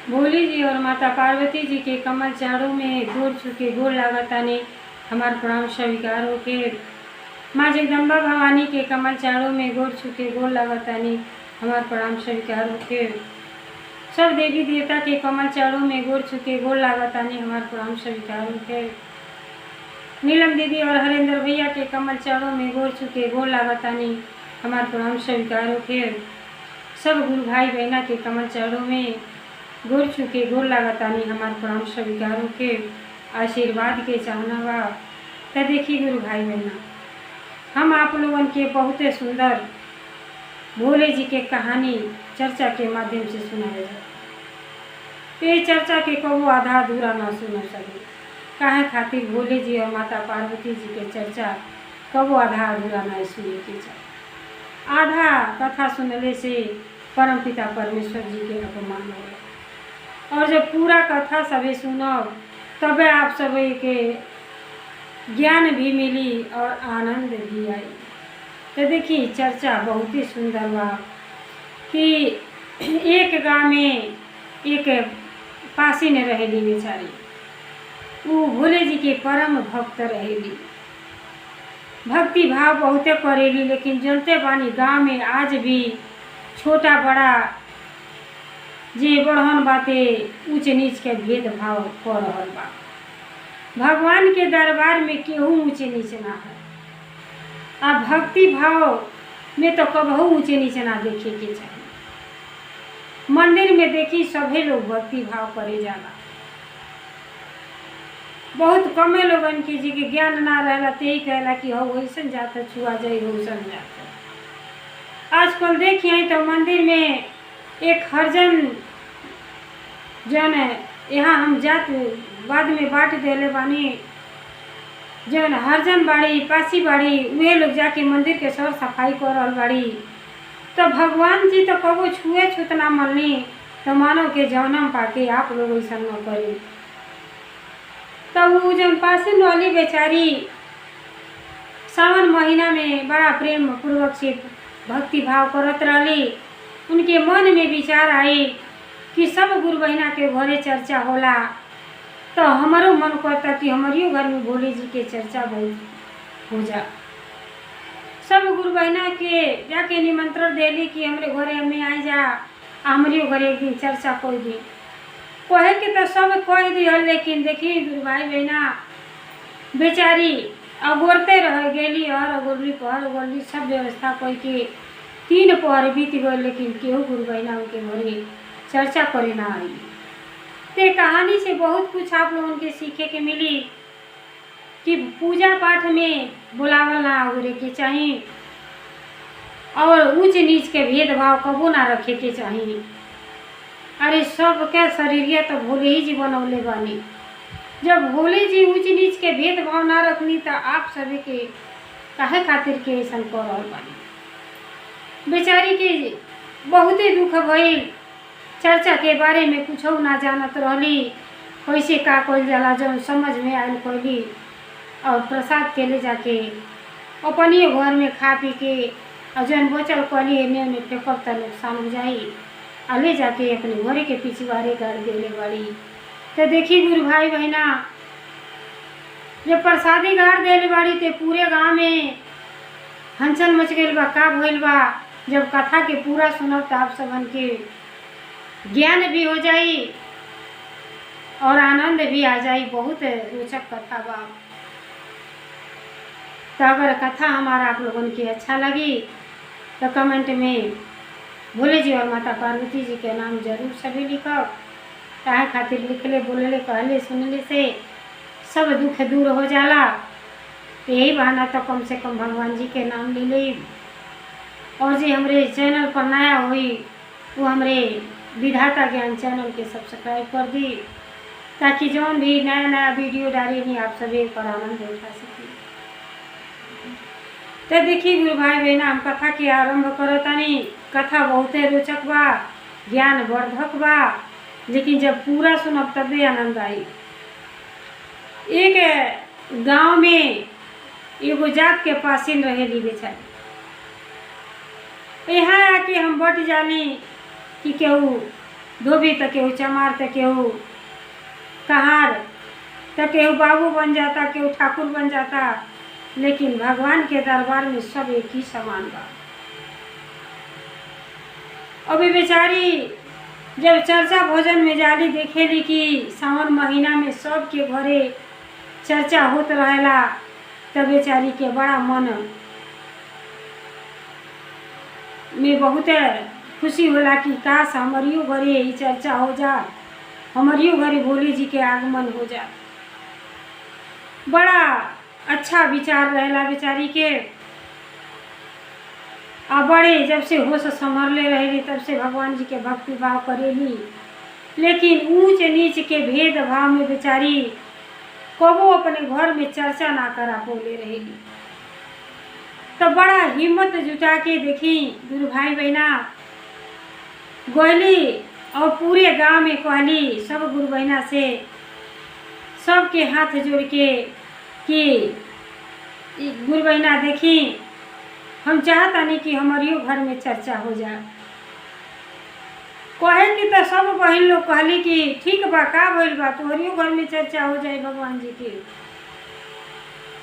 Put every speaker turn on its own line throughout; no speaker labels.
भोले जी और माता पार्वती जी के कमल चारों में गोर छुके गोर लागतानी हमार प्रणाम स्वीकार होके। माँ जगदम्बा भवानी के कमल चारों में गोर छुके गोर लागतानी हमार प्रणाम स्वीकार होके। सब देवी देवता के कमल चारों में गोर छुके गोर लागतानी हमार प्रणाम स्वीकार होके। नीलम दीदी और हरेंद्र भैया के कमल चारों में गोर छुके गोर लागतानी हमार प्रणाम स्वीकार होके। सब गुरु भाई बहना के कमल चारों में गोर छुके गोर लागतानी हमार प्रणाम स्वीकार होके। आशीर्वाद के चाहना बा त देखी गुरु भाई बहना, हम आप लोगन के बहुत सुंदर भोले जी के कहानी चर्चा के माध्यम से सुनाए जाए। ये चर्चा के कबो आधा अधूरा ना सुन सके, काहे खातिर भोले जी और माता पार्वती जी के चर्चा कबो आधा अधूरा ना सुने के चाहे। आधा कथा सुनले से परमपिता परमेश्वर जी के अपमान हो, और जब पूरा कथा सभी सुनब तबे आप सभी के ज्ञान भी मिली और आनंद भी आई। तो देखिए चर्चा बहुत ही सुंदर बा कि एक गाँव में एक पासीन रहेली बेचारी, वो भोले जी के परम भक्त रहेली, भक्ति भाव बहुते करेली। लेकिन जनते बानी गाँव में आज भी छोटा बड़ा जे बढ़न बाते ऊंच नीच के भेदभाव कर रहल बा। भगवान के दरबार में केहू ऊंचे नीचे ना है, आ भक्ति भाव में तो कबहू ऊंचे नीचे ना देखे के चाहिए। मंदिर में देखी सभी लोग भक्ति भाव करे जाला, बहुत कमे लोगन के जी के ज्ञान ना रहला ते ही कहला कि हो वैसन जाता छुआ जाए वैसन जाता। आजकल देखिए तो मंदिर में एक हरजन जन यहाँ हम जात बाद में बांट देले बानी, जन हरजन बाड़ी पासी बाड़ी वे लोग जाके मंदिर के सर सफाई कर रहल बाड़ी। तो भगवान जी तो कबो छुए छूत ना मनली, तो मानव के जन्म पाके आप लोग ऐसा न करी। तो वो जन पासी वाली बेचारी सावन महीना में बड़ा प्रेम पूर्वक से भक्ति भाव करत रहली। उनके मन में विचार आई कि सब गुरु बहिना के घरे चर्चा होला, तो हमारो मन करता कि हमारियो घर में भोले जी के चर्चा बहुत हो जा। सब गुरु बहिना के जाके निमंत्रण देली कि हमरे घरे में आई जा, हमारियो घरे एक दिन चर्चा कोई दी। कहे के तो सब कह दिया, लेकिन देखी गुरु भाई बहना बेचारी अगोरते रह गेली और अगोरली पहर अगोरली सब व्यवस्था कोई के 3 पहर बीत गए, लेकिन केहू गुरु बहिना उनके घरे चर्चा करे ना आई। ते कहानी से बहुत कुछ आप लोगों के सीखे के मिली कि पूजा पाठ में बुलावल ना होरे के चाहिए, और ऊंच नीच के भेदभाव कबो ना रखे के चाहिए। अरे सब के शरीरिया तो भोले ही जी बनौले बानी। जब भोले जी ऊंच नीच के भेदभाव ना रखनी तो आप सभी के काहे खातिर के ऐसा कर रहल बानी। बेचारी के बहुते दुख भइल, चर्चा के बारे में कुछ ना जानत रहली, कैसे का कइल जाला जो समझ में आयल कैली, और प्रसाद के ले जाके अपने घर में खा पी के और जन बचल कली एने ओने फेंकब त नुकसान हो जाई, आ ले जाके अपने घरे के पिछवाड़े गाड़ देले बाड़ी। तो देखी गुरु भाई बहना, जब प्रसादी गाड़ देले बाड़ी तो पूरे गाँव में हंचन मच गइल बा, का भइल बा। जब कथा के पूरा सुनब तो आप सबन के ज्ञान भी हो जाई और आनंद भी आ जाई। बहुत रोचक कथा बा। तो अगर कथा हमारा आप लोगों के अच्छा लगी तो कमेंट में भोले जी और माता पार्वती जी के नाम जरूर सभी लिखब। काहे खातिर लिखले बोलले कहले सुनले से सब दुख दूर हो जाला। तो यही बहाना तो कम से कम भगवान जी के नाम ले ली। और जो हमरे चैनल पर नया हुई वो हमरे विधाता ज्ञान चैनल के सब्सक्राइब कर दी, ताकि जौन भी नया नया वीडियो डाली नहीं आप सभी पर आनंद उठा सके। तो देखिए गुरु भाई बहना, हम कथा के आरंभ करतानी। कथा बहुते रोचक बा, ज्ञान वर्धक बा, लेकिन जब पूरा सुनब तबे आनंद आई। एक गांव में एगो जात के पासीन रहेली बेचारी। यहाँ आके हम बट जानी कि केहू धोबी तो केहू चमार तो केहू कहार तो केहू बाबू बन जाता, केहू ठाकुर बन जाता, लेकिन भगवान के दरबार में सब एक ही समान बा। अभी बेचारी जब चर्चा भोजन में जाली देखेली कि सावन महीना में सबके घरे चर्चा होत रहेला, तब बेचारी के बड़ा मन में बहुत खुशी होला कि काश हमारियो घरे ये चर्चा हो जा, हमारियो घरे भोले जी के आगमन हो जा। बड़ा अच्छा विचार रहेला बेचारी के। आ बड़े जब से होश संभरले रहेली तब से भगवान जी के भक्ति भाव करेली, लेकिन ऊंच नीच के भेद भाव में बेचारी कबो अपने घर में चर्चा ना करा बोले रहेली। तो बड़ा हिम्मत जुटा के देखी गुरु भाई बहना गईली और पूरे गांव में कहली सब गुरु बहना से, सबके हाथ जोड़ के कि गुरु बहना देखी हम चाहता नहीं कि हमारियो घर में चर्चा हो जाए। कहे कि तो सब बहन लोग कहली कि ठीक बा, का भइल बा, तोहरियो घर में चर्चा हो जाए भगवान जी के।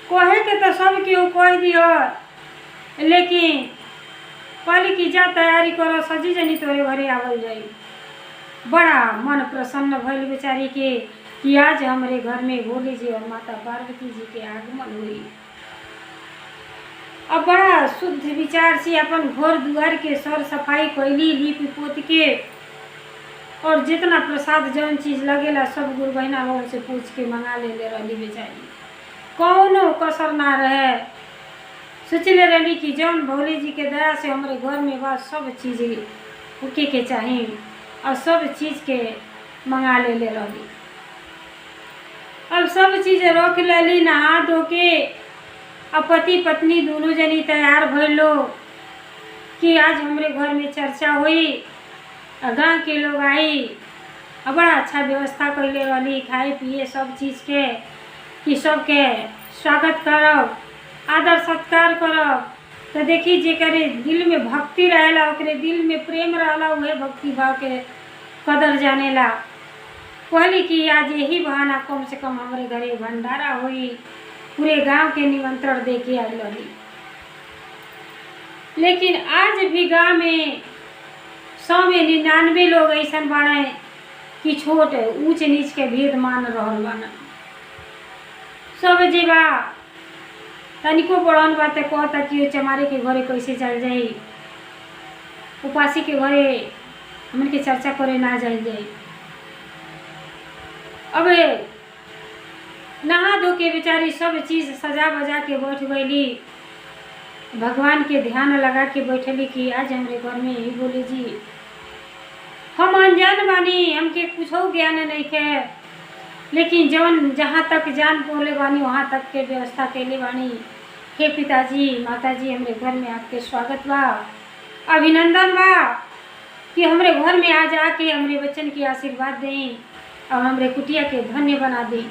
कहे के तो सब केहू कह दियो, लेकिन कहली कि जा तैयारी करो, सजी जनी तोरे घरे आवल जाई। बड़ा मन प्रसन्न भइल बेचारी के कि आज हमारे घर में भोले जी और माता पार्वती जी के आगमन हुई। अब बड़ा शुद्ध विचार से अपन घर दुआर के सर सफाई कैली, लीप पोत के, और जितना प्रसाद जौन चीज लगेला सब गुरु बहना लोगों से पूछ के मंगा ले रही बेचारी। कौनो कसर ना रहे। सोचले रही कि जौन भोले जी के दया से हमारे घर में बा सब चीज उके के चाहिए और सब चीज के मंगा ले रही। अब सब चीज रख लेली, नहा धो के अब पति पत्नी दोनों जनी तैयार भइलो कि आज हमारे घर में चर्चा हुई, गाँव के लोग आई, और बड़ा अच्छा व्यवस्था कैले रही खाए पिए सब चीज़ के कि सबके स्वागत करब, आदर सत्कार करब। तो देखी जेकरे दिल में भक्ति रहेला, ओकरे दिल में प्रेम रहेला, वह भक्ति भाव के कदर जानेला। कहली कि आज यही बहाना कम से कम हमारे घरे भंडारा हुई, पूरे गांव के निमंत्रण दे के आई रही। लेकिन आज भी गांव में 100 में 99 लोग ऐसा बाड़े कि छोट ऊंच नीच के भेद मान रहल बाना। सब जीवा तनिको बड़न बात कहता कि चमारे के घरे कैसे चल जाई, उपासी के घरे हमन के चर्चा करे ना जाए जाए। अब नहा धो के बेचारी सब चीज सजा बजा के बैठ गईली, भगवान के ध्यान लगा के बैठली कि आज हमारे घर में ही बोले जी हम अनजान बानी, हमके कुछ ज्ञान नहीं है, लेकिन जवन जहाँ तक जान बोले बानी वहाँ तक के व्यवस्था कैले बानी। हे पिताजी माताजी, हमारे घर में आपके स्वागत बा, अभिनंदन बा कि हमारे घर में आज आके हमारे बच्चन की आशीर्वाद दें और हमारे कुटिया के धन्य बना दें।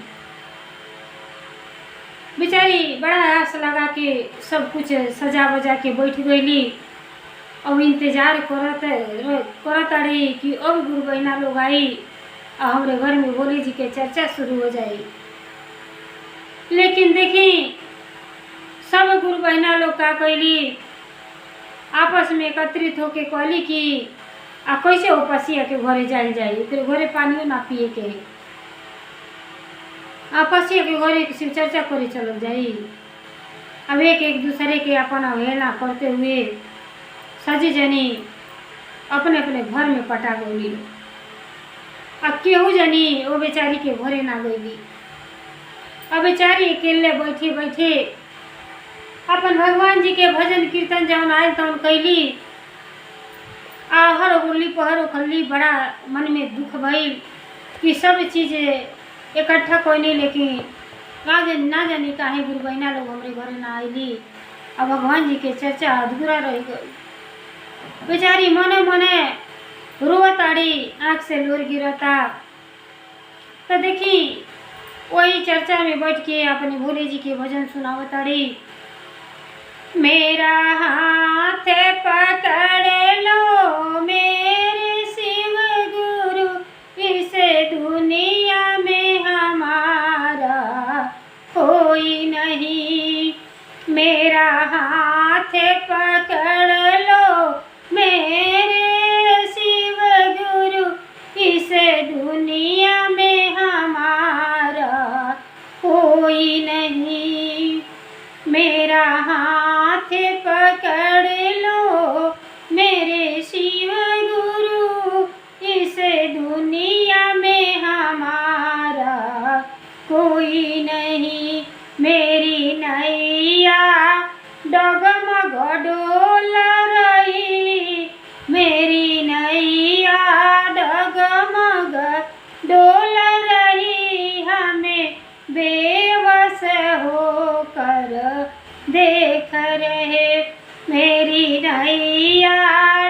बेचारी बड़ा आस लगा के सब कुछ सजा बजा के बैठ गईली और इंतजार करत रही कि अब गुरु बहना लोग आई और हमारे घर में भोले जी के चर्चा शुरू हो जाए। लेकिन देखी सब गुरु बहना लोग का कैली, आपस में एकत्रित होके कहली कि कैसे उपासिया के घरे जाए जाए, फिर घरे पानियो ना पिए के, आपसिया के घरे शिव चर्चा करे चल जाई। अब एक दूसरे के अपन अवहेलना करते हुए सजी जनी अपने अपने घर में पटा गई। अब केहू जनी वो बेचारी के घरे ना गईली। अब बेचारी अकेले बैठे बैठे अपन भगवान जी के भजन कीर्तन जौन आयल तौन कैली। हर उर्ली पहर उखल्ली, बड़ा मन में दुख भइल कि सब चीज़ इकट्ठा कोई नहीं, लेकिन ना जानी काहे गुरु बहना लोग हमारे घर ना आईली और भगवान जी के चर्चा अधूरा रह गई। बेचारी मने मने रोताड़ी, आँख से लोर गिरता। तो देखी वही चर्चा में बैठ के अपने भोले जी के भजन सुनावताड़ी। मेरा हाथ पकड़ लो मेरे शिव गुरु दुनिया में हमारा कोई नहीं। मेरी नैया डगमग डोल रही, मेरी नैया डगमग डोल रही, हमें बेवस होकर देख रहे। मेरी नैया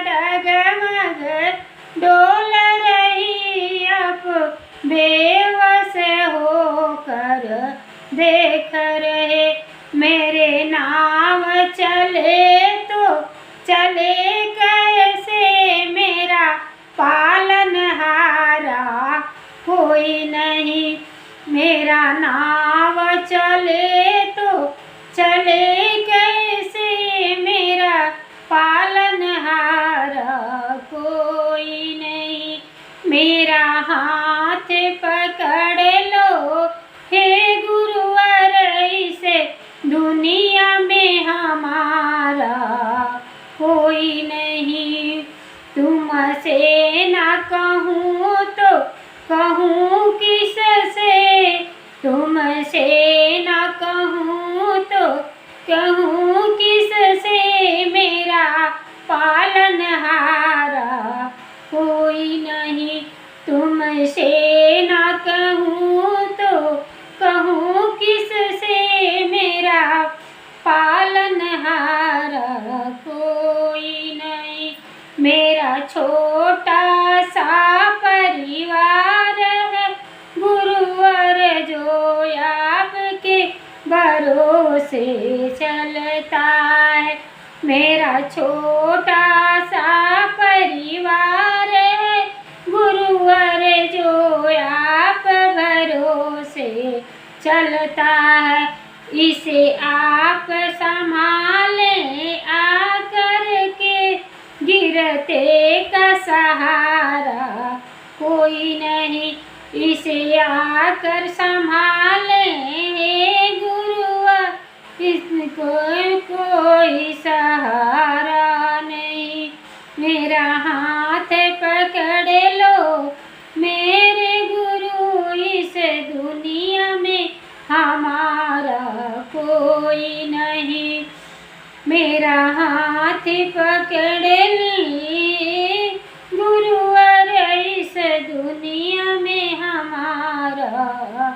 डगमग डोल रही, अब बेवस होकर देख रहे। मेरे नाव चले तो चले कैसे, मेरा पालनहारा कोई नहीं। मेरा नाव चले तो चले कैसे, मेरा पालनहारा कोई नहीं। मेरा हाथ पकड़ लो हे गुरुवर, इसे दुनिया में हमारा कोई नहीं। तुमसे ना कहूँ तो कहूँ किससे, तुमसे ना कहूँ तो कहूँ किससे, मेरा पालनहारा कोई नहीं। तुमसे ना कहूँ तो कहूँ किससे, मेरा पालनहारा कोई नहीं। मेरा छोटा सा परिवार है गुरुवर, जो आपके भरोसे चलता है। मेरा छोटा सा परिवार है गुरुवर, जो आप भरोसे चलता है। इसे आप संभालें आकर के, गिरते का सहारा कोई नहीं। इसे आकर संभालें गुरुवर, इसको कोई सहारा नहीं। मेरा हाथ पकड़ लो मेरे गुरु, इस दुनिया में हमारा कोई नहीं। मेरा हाथ पकड़ ले गुरुवर, इस दुनिया में हमारा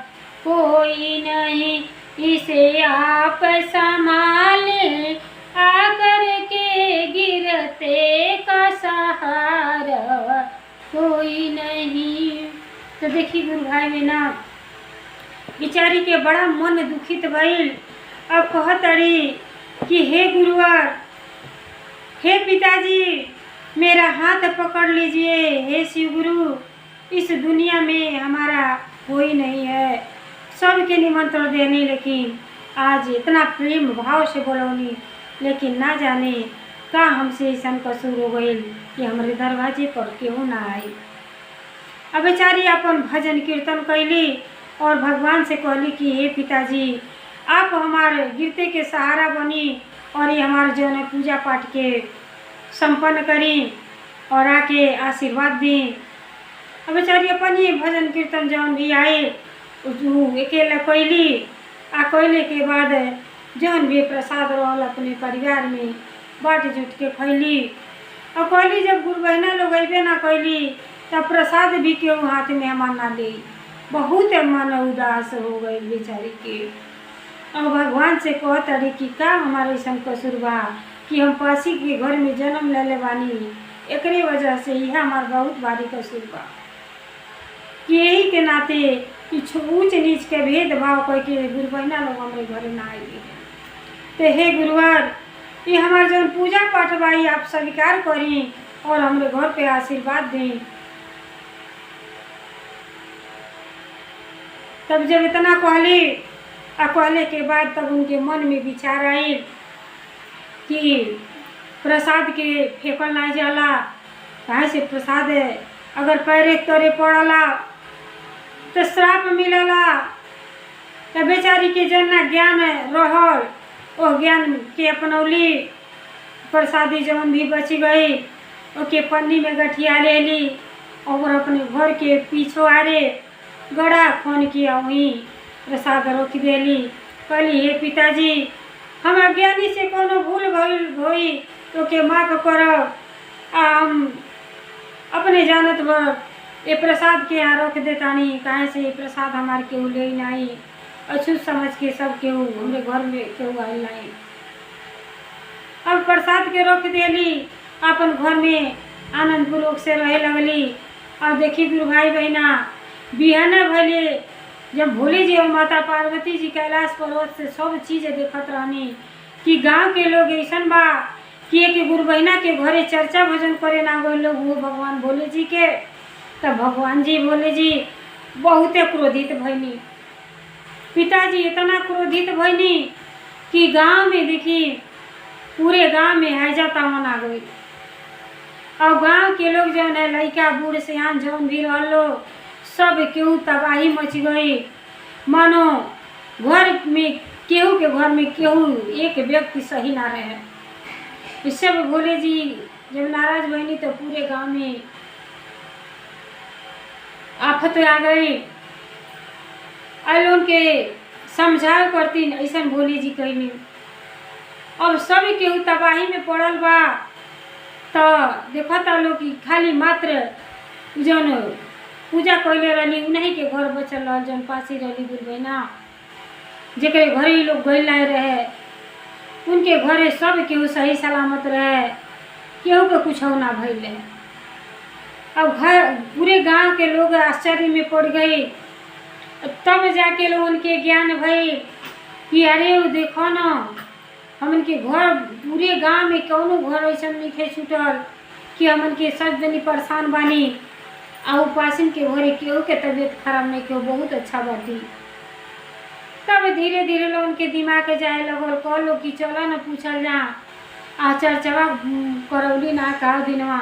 कोई नहीं। इसे आप संभालें आकर के, गिरते का सहारा कोई नहीं। तो देखिए गुरु भाई बहना, बिचारी के बड़ा मन दुखित भइल। अब कहतड़ी कि हे गुरुवर, हे पिताजी, मेरा हाथ पकड़ लीजिए। हे शिव गुरु, इस दुनिया में हमारा कोई नहीं है। सबके निमंत्रण देने, लेकिन आज इतना प्रेम भाव से बोलौनी, लेकिन ना जाने का हमसे ऐसा कसूर हो गई कि हमारे दरवाजे पर केहू ना आई। अब बेचारी अपन भजन कीर्तन कैली और भगवान से कहली कि हे पिताजी, आप हमारे गिरते के सहारा बनी और ये हमारे जो है पूजा पाठ के संपन्न करी और आके आशीर्वाद दी। अब बेचारी अपन ये भजन कीर्तन जौन भी आए अकेले कैली, आ कैले के बाद जौन भी प्रसाद रहल अपने परिवार में बाँट जुट के खैली। और कहली जब गुरु बहना लोग अबे ना कैली तब प्रसाद भी केहू हाथ में हमार ना ले। बहुत मन उदास हो गई बेचारी के। और भगवान से कहतड़ी कि का हमारे ऐसा कसूर बा कि हम पसी के घर में जन्म ले बानी, एकरे वजह से यह हमार बहुत भारी कसूर बा। कि यही के नाते कि ऊँच नीच के भेदभाव करके गुरु बहना लोग हमारे घर ना आई। तो हे गुरुवर, ये हमारे जब पूजा पाठ बाई आप स्वीकार करी और हमारे घर पे आशीर्वाद दें। तब जब इतना कहले के बाद तब उनके मन में विचार आई कि प्रसाद के फेंकल ना जाला, कहाँ से प्रसाद अगर पैरे तोरे पड़ला तो श्राप मिलला। तो बेचारी के जना ज्ञान रहल वो ज्ञान के अपनौली, प्रसादी जवन भी बची गई ओके पन्नी में गठिया ले ली और अपने घर के पिछवाड़े गड़ा खोन के वहीं प्रसाद रख देली। कहली हे पिताजी, हम अज्ञानी से कोनो भूल भइल होई तो के माफ करब। हम अपने जानत भर ये प्रसाद के यहाँ रख देतानी, काहे से ये प्रसाद हमार केहू ले नहीं, अछूत समझ के सब केहू हमरे घर में केहू आइल नहीं। अब प्रसाद के रख देली, अपन घर में आनंद पूर्वक से रहे लगली। और देखी गुरु भाई बहना, बिहाना भले जब भोले जी और माता पार्वती जी कैलाश पर्वत से सब चीज़ देखत रहनी कि गांव के लोग ऐसन बा कि एक गुरु बहना के घरे चर्चा भजन करे ना गए लोग वो भगवान भोले जी के। तब भगवान जी भोले जी बहुते क्रोधित भइनी। पिताजी इतना क्रोधित भइनी कि गांव में देखी पूरे गांव में हैजा तमन आ गई। और गांव के लोग जौन है लड़का बूढ़ सियान जौन भी रहलो सब केहू तबाही मच गई। मानो घर में केहू के घर में केहू एक व्यक्ति सही ना रहे। इस सब भोले जी जब नाराज बनी तो पूरे गांव में आफत आ गई। लोग के समझाव करती ऐसा भोले जी कहनी। अब सब केहू तबाही में पड़ल बा। तो देखता लोग कि खाली मात्र जौन पूजा कैले रही उन्हीं के घर बचल रहा, जौन पासी रही गुरु बहना जेकरे घरे ही लोग गइल नहीं रहे उनके घरे सब केहू सही सलामत रहे, केहू के कुछ ना भइल रहे। अब घर पूरे गांव के लोग आश्चर्य में पड़ गई। तब जाके लोगन के ज्ञान भइल कि अरे वो देखो ना हमन के घर पूरे गांव में कौनो घर ऐसा नहीं छूटल कि हमन के सब जनी परेशान बानी। आ उपासन के घरे केहू के तबीयत खराब नहीं, केहू बहुत अच्छा बाटी। तब धीरे धीरे लोगन के दिमाग जाए लगल, कह लो कि चलो ना पूछल जा आ चर्चवा करौली ना का दिनवा।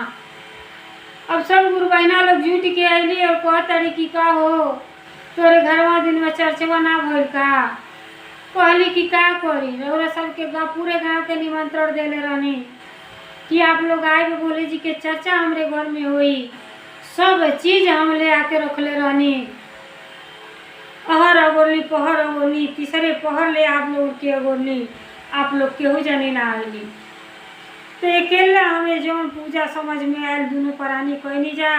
अब सब गुरु बहना लोग जुट के अली और कह तारी कि का हो तोरे घरवा दिन में चर्चवा ना भइल का। कहली कि का करी, रउरा सबके पूरे गांव के निमंत्रण देले रहनी कि आप लोग आए भोले जी के चर्चा हमरे घर में हुई। सब चीज हम ले आके रखले रहनी, अहर अगोरली पहर अगोरली तीसरे पहर ले आप लोग के अगोरली, आप लोग केहू जानी ना आइली। तो अकेला हमें जो पूजा समझ में आयल दोनों प्राणी कहनी जा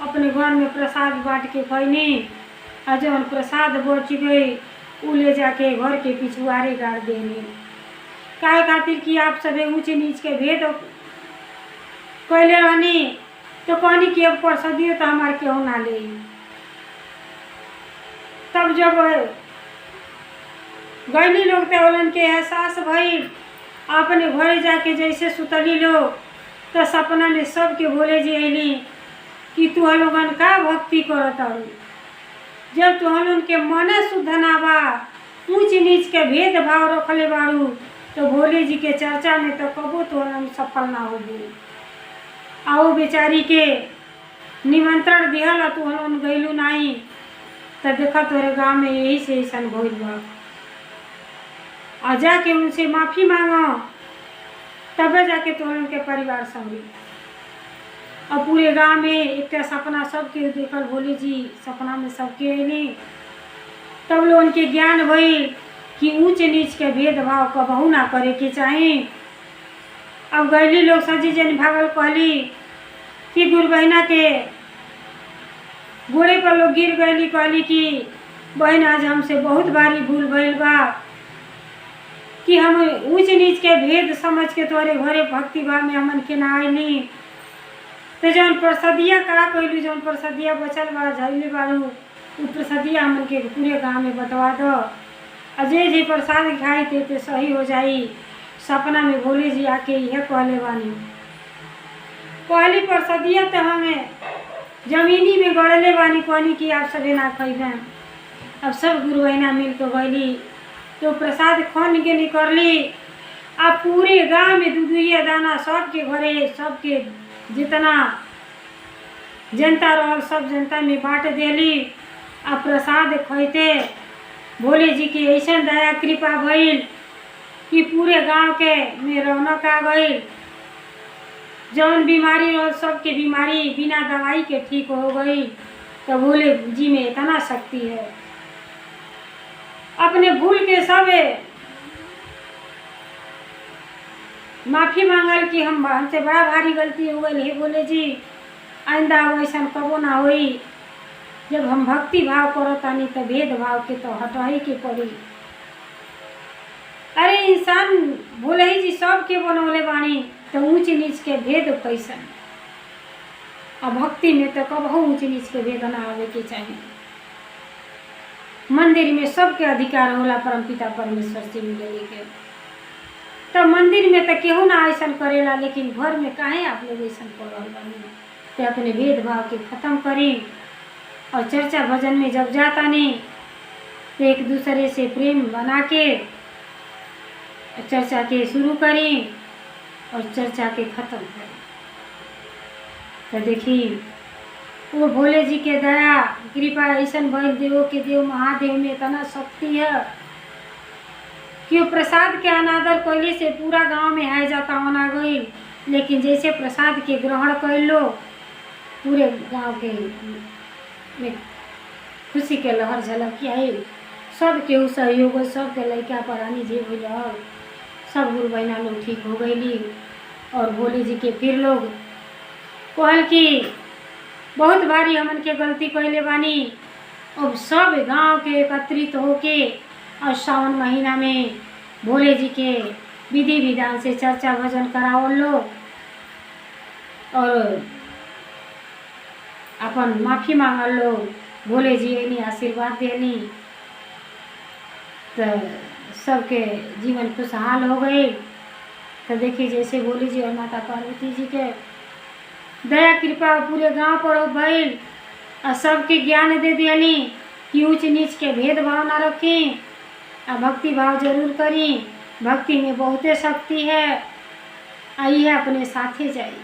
अपने घर में प्रसाद बांट के कहनी। और जौन प्रसाद बच गई उ ले जाके घर के पिछुआरे गाड़ देनी। काहे खातिर कि आप सभी ऊंच नीच के भेद कैले रहनी। तो कहनी कि अब प्रसादियो तो हमारे केहू ना ले। तब जब गैली लोग तो के एहसास भइल, अपने घरे जाके जैसे सुतली लोग तो सपना में सबके भोले जी अली कि तू लोगन का भक्ति करत अड़ू। जब तुहन के मने शुद्ध ना बा, ऊंच नीच के भेदभाव रखले बाड़ू तो भोले जी के चर्चा में तो कबो तुहन सफल ना होगी। आओ बेचारी के निमंत्रण दिहल तुहन गइलू नहीं तो देखा तोरे गांव में यही से ऐसा भइल बा। और जाके उनसे माफ़ी मांगो तब जाके तुहन के परिवार संगी। और पूरे गांव में एक सपना सबके देखल भोले जी सपना में सबके अली। तब लोग उनके ज्ञान भइल कि ऊंच नीच के भेदभाव कबहू ना करे के चाही। अब गैली लोग सजी जन भागल कहली कि गुरु बहना के घोड़े पर लोग गिर गईली। कहली कि बहन आज हमसे बहुत भारी भूल भइल बा कि हम ऊंच नीच के भेद समझ के तोरे घरे भक्ति भाव में हमन के ना आईली। तो जौन प्रसादिया का कहलू, जौन प्रसादिया बचल बा झैले बाड़ू उ प्रसादिया हमन के पूरे गांव में बंटवा दो। अजय जी प्रसाद खाई ते सही हो जाई। सपना में भोले जी आके यह कहले बानी। कहली प्रसादिया तो हमें जमीनी में गड़ले बानी, कहनी कि आप सभी ना खइबे। अब सब गुरु बहना मिल के गईली तो प्रसाद खन के निकलली। अब पूरे गांव में दूधुइया दाना सबके घरे सबके जितना जनता रहल सब जनता में बांट देली। आ प्रसाद खैते भोले जी की ऐसा दया कृपा भइल कि पूरे गांव के में रौनक आ गई। जौन बीमारी और सबके बीमारी बिना दवाई के ठीक हो गई। तो भोले जी में इतना शक्ति है। अपने भूल के सब माफ़ी मांगल कि हमसे बड़ा भारी गलती हो गई है भोले जी, आइंदा वैसा कबो ना होई। जब हम भक्ति भाव करतानी तो भेदभाव के तो हटाई के पड़ी। अरे इंसान भोले ही जी सबके बनौले बानी, तो ऊंच नीच के भेद कैसन। अब भक्ति में तो कबहू ऊंच नीच के भेद ना आवे के चाहिए। मंदिर में सबके अधिकार होला परमपिता परमेश्वर से मिले के। तो मंदिर में तो केहू ना ऐसा करेला, लेकिन घर में काहे आप लोग ऐसा कर रहे बानी। तो अपने भेदभाव के खत्म करी और चर्चा भजन में जब जाता नहीं तो एक दूसरे से प्रेम बना के चर्चा के शुरू करी और चर्चा के खत्म करी। तो देखी वो भोले जी के दया कृपा ऐसा भइल, देवों के देव महादेव में इतना शक्ति है कि वो प्रसाद के अनादर कैले से पूरा गांव में है जाता होना गई। लेकिन जैसे प्रसाद के ग्रहण कर लो, पूरे गांव के में खुशी के लहर झलक आई। सब केहू सहयोग, सबके लड़का परानी जी हो जाओ, सब गुरु बहना लोग ठीक हो गईली। और भोले जी के फिर लोग कहल कि बहुत भारी हमन के गलती कैले बानी। अब सब गांव के एकत्रित होके और सावन महीना में भोले जी के विधि विधान से चर्चा भजन कराओ लोग और अपन माफ़ी मांगल लोग। भोले जी एनी आशीर्वाद देनी तो सबके जीवन खुशहाल हो गई। तो देखिए जैसे भोले जी और माता पार्वती जी के दया कृपा पूरे गांव पर भइल और सबके ज्ञान दे दियानी कि ऊंच नीच के भेदभाव ना रखें और भक्ति भाव जरूर करी। भक्ति में बहुते शक्ति है, आई है अपने साथे जाई।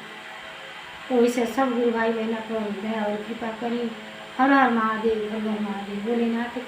तो इसे सब गुरु भाई बहना पर दया और कृपा करी। हर हर महादेव, हर हर महादेव, भोलेनाथ।